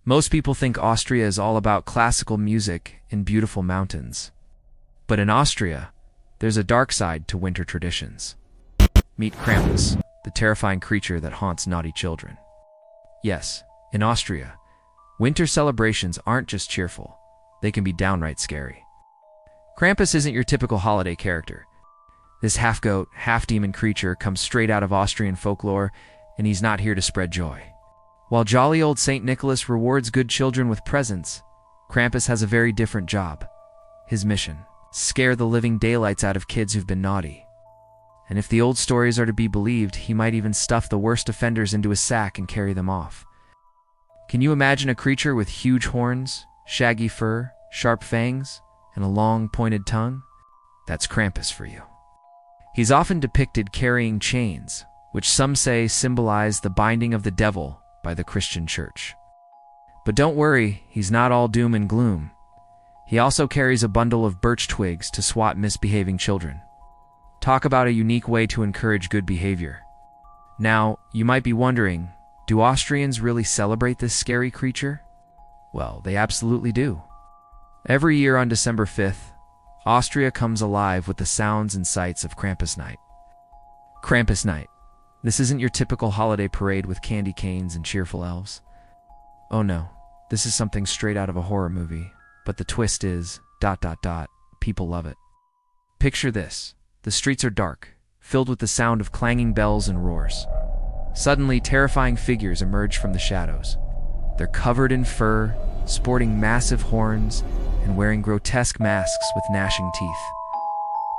Most people think Austria is all about classical music and beautiful mountains. But in Austria, there's a dark side to winter traditions. Meet Krampus, the terrifying creature that haunts naughty children. Yes, in Austria, winter celebrations aren't just cheerful, they can be downright scary. Krampus isn't your typical holiday character. This half-goat, half-demon creature comes straight out of Austrian folklore, and he's not here to spread joy. While jolly old St. Nicholas rewards good children with presents, Krampus has a very different job. His mission: scare the living daylights out of kids who've been naughty. And if the old stories are to be believed, he might even stuff the worst offenders into a sack and carry them off. Can you imagine a creature with huge horns, shaggy fur, sharp fangs, and a long, pointed tongue? That's Krampus for you. He's often depicted carrying chains, which some say symbolize the binding of the devil by the Christian Church. But don't worry, he's not all doom and gloom. He also carries a bundle of birch twigs to swat misbehaving children. Talk about a unique way to encourage good behavior. Now, you might be wondering, do Austrians really celebrate this scary creature? Well, they absolutely do. Every year on December 5th, Austria comes alive with the sounds and sights of Krampus Night. Krampus Night. This isn't your typical holiday parade with candy canes and cheerful elves. Oh no, this is something straight out of a horror movie, but the twist is, ... people love it. Picture this. The streets are dark, filled with the sound of clanging bells and roars. Suddenly, terrifying figures emerge from the shadows. They're covered in fur, sporting massive horns, and wearing grotesque masks with gnashing teeth.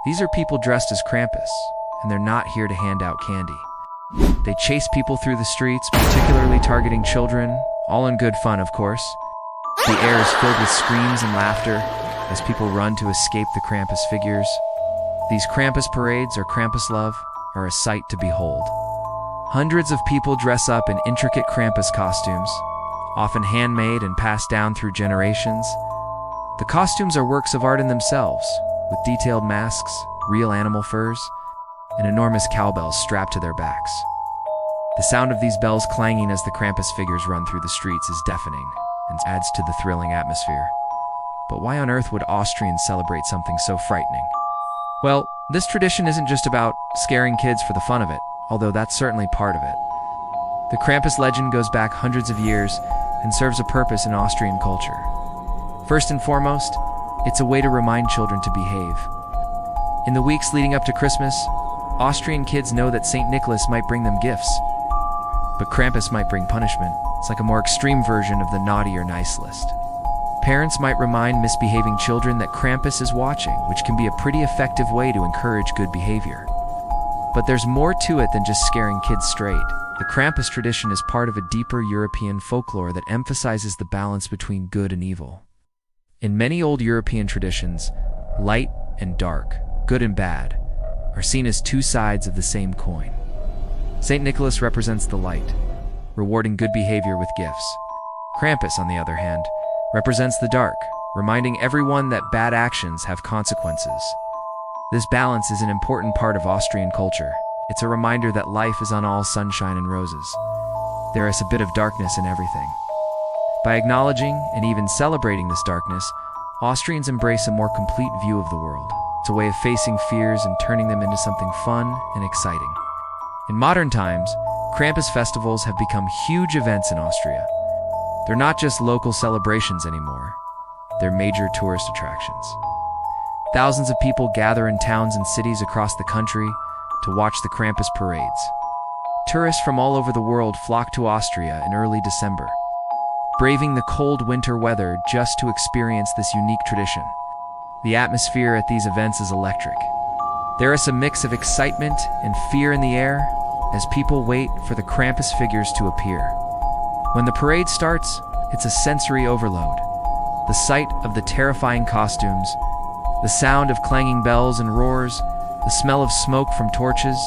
These are people dressed as Krampus, and they're not here to hand out candy. They chase people through the streets, particularly targeting children, all in good fun, of course. The air is filled with screams and laughter as people run to escape the Krampus figures. These Krampus parades, or Krampus love, are a sight to behold. Hundreds of people dress up in intricate Krampus costumes, often handmade and passed down through generations. The costumes are works of art in themselves, with detailed masks, real animal furs, and enormous cowbells strapped to their backs. The sound of these bells clanging as the Krampus figures run through the streets is deafening and adds to the thrilling atmosphere. But why on earth would Austrians celebrate something so frightening? Well, this tradition isn't just about scaring kids for the fun of it, although that's certainly part of it. The Krampus legend goes back hundreds of years and serves a purpose in Austrian culture. First and foremost, it's a way to remind children to behave. In the weeks leading up to Christmas, Austrian kids know that St. Nicholas might bring them gifts, but Krampus might bring punishment. It's like a more extreme version of the naughty or nice list. Parents might remind misbehaving children that Krampus is watching, which can be a pretty effective way to encourage good behavior. But there's more to it than just scaring kids straight. The Krampus tradition is part of a deeper European folklore that emphasizes the balance between good and evil. In many old European traditions, light and dark, good and bad, are seen as two sides of the same coin. St. Nicholas represents the light, rewarding good behavior with gifts. Krampus, on the other hand, represents the dark, reminding everyone that bad actions have consequences. This balance is an important part of Austrian culture. It's a reminder that life is not all sunshine and roses. There is a bit of darkness in everything. By acknowledging and even celebrating this darkness, Austrians embrace a more complete view of the world. It's a way of facing fears and turning them into something fun and exciting. In modern times, Krampus festivals have become huge events in Austria. They're not just local celebrations anymore. They're major tourist attractions. Thousands of people gather in towns and cities across the country to watch the Krampus parades. Tourists from all over the world flock to Austria in early December, braving the cold winter weather just to experience this unique tradition. The atmosphere at these events is electric. There is a mix of excitement and fear in the air as people wait for the Krampus figures to appear. When the parade starts, it's a sensory overload. The sight of the terrifying costumes, the sound of clanging bells and roars, the smell of smoke from torches.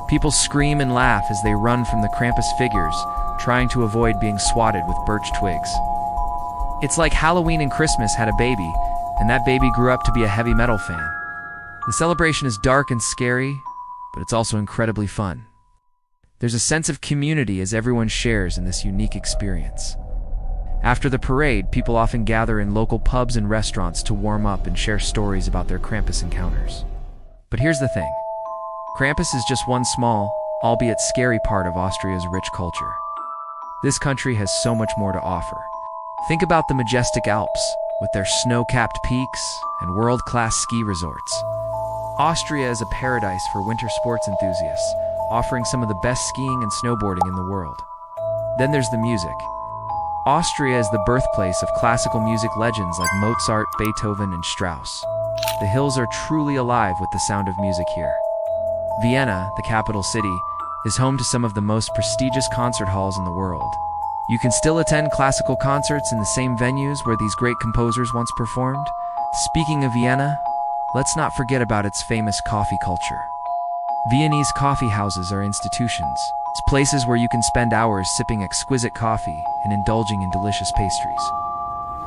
People scream and laugh as they run from the Krampus figures, trying to avoid being swatted with birch twigs. It's like Halloween and Christmas had a baby, and that baby grew up to be a heavy metal fan. The celebration is dark and scary, but it's also incredibly fun. There's a sense of community as everyone shares in this unique experience. After the parade, people often gather in local pubs and restaurants to warm up and share stories about their Krampus encounters. But here's the thing. Krampus is just one small, albeit scary part of Austria's rich culture. This country has so much more to offer. Think about the majestic Alps, with their snow-capped peaks and world-class ski resorts. Austria is a paradise for winter sports enthusiasts, offering some of the best skiing and snowboarding in the world. Then there's the music. Austria is the birthplace of classical music legends like Mozart, Beethoven, and Strauss. The hills are truly alive with the sound of music here. Vienna, the capital city, is home to some of the most prestigious concert halls in the world. You can still attend classical concerts in the same venues where these great composers once performed. Speaking of Vienna, let's not forget about its famous coffee culture. Viennese coffee houses are institutions. It's places where you can spend hours sipping exquisite coffee and indulging in delicious pastries.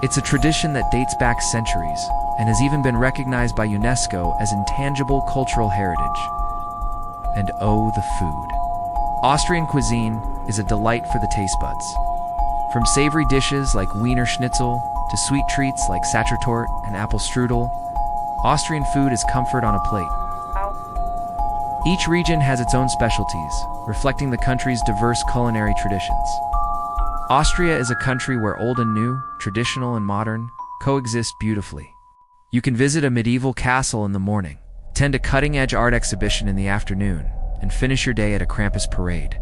It's a tradition that dates back centuries and has even been recognized by UNESCO as intangible cultural heritage. And oh, the food. Austrian cuisine is a delight for the taste buds. From savory dishes like Wiener Schnitzel to sweet treats like Sachertorte and apple strudel, Austrian food is comfort on a plate. Each region has its own specialties, reflecting the country's diverse culinary traditions. Austria is a country where old and new, traditional and modern, coexist beautifully. You can visit a medieval castle in the morning, attend a cutting-edge art exhibition in the afternoon, and finish your day at a Krampus parade.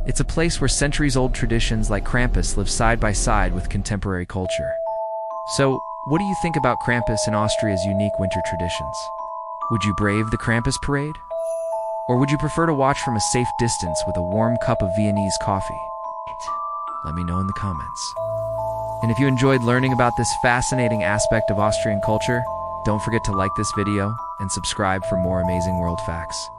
It's a place where centuries-old traditions like Krampus live side by side with contemporary culture. So, what do you think about Krampus and Austria's unique winter traditions? Would you brave the Krampus parade? Or would you prefer to watch from a safe distance with a warm cup of Viennese coffee? Let me know in the comments. And if you enjoyed learning about this fascinating aspect of Austrian culture, don't forget to like this video and subscribe for more amazing world facts.